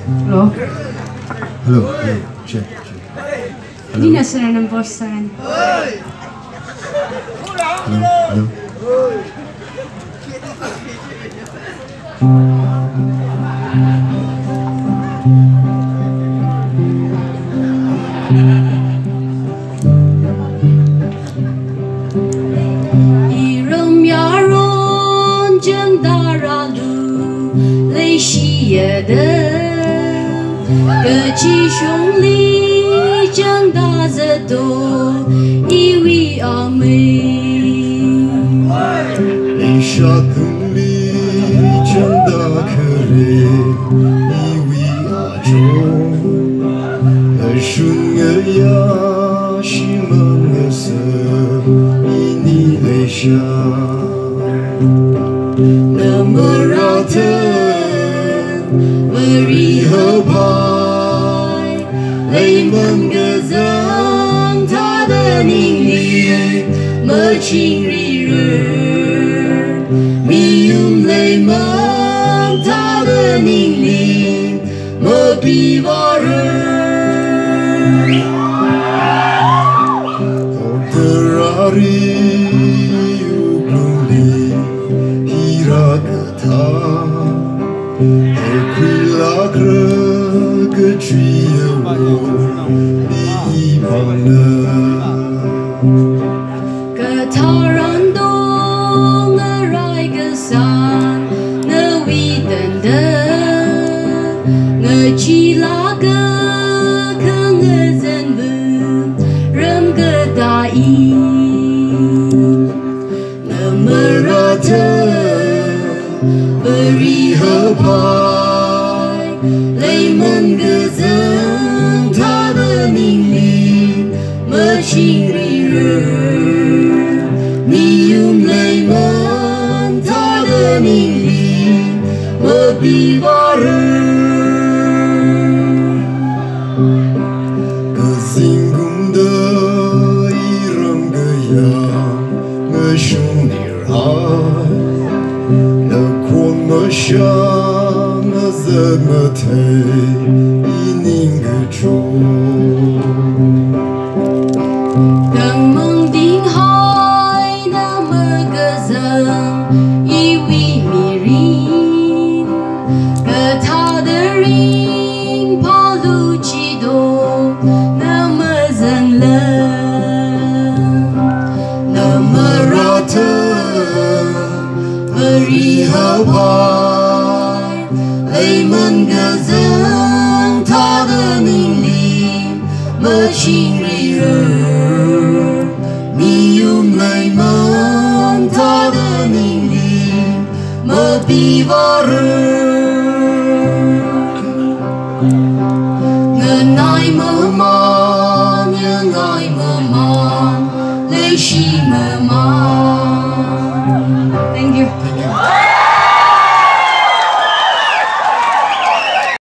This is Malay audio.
Hello? Hello, check. Hindi na sila ng bossan. Hello. Iram yaron jeng daralu lei xie de ge qi xiong li jeng da ze do yi wi a mei lei sha dung li zheng da ke re yi wi a zhong er shun ge ya shi men ge se yi ni lei sha na me ra te ri he pai lei men ge zeng ta de ning li me qing ri re mi yum lei men ta de ning li me pi va re Terari ugluli hiragata Equila que tria wo ibana Ke taran dong rai ke san ne wi den de nge chi la ke nge zen bu rem ge da yi ne me ra te beri he pai lei men ge zen ta de ning li me qing ri re mi yum lei men ta de ning li me pi va re Que singum de iram ge ya me shung dir ha Ne kwon me sha me ze me te I ning ge zhong Đang mong tiếng hỏi na mơ cơ dâng y vi mi rin cơ tha de rin pa lu chi do na mơ dâng lên na mơ ra thơ ri ha pai lấy mân cơ dâng tha de ning li mơ ching ri re mi yum lei men ta de ning li mơ pi va re ngơ nai mơ man nhớ ngai mơ man lei shi mơ man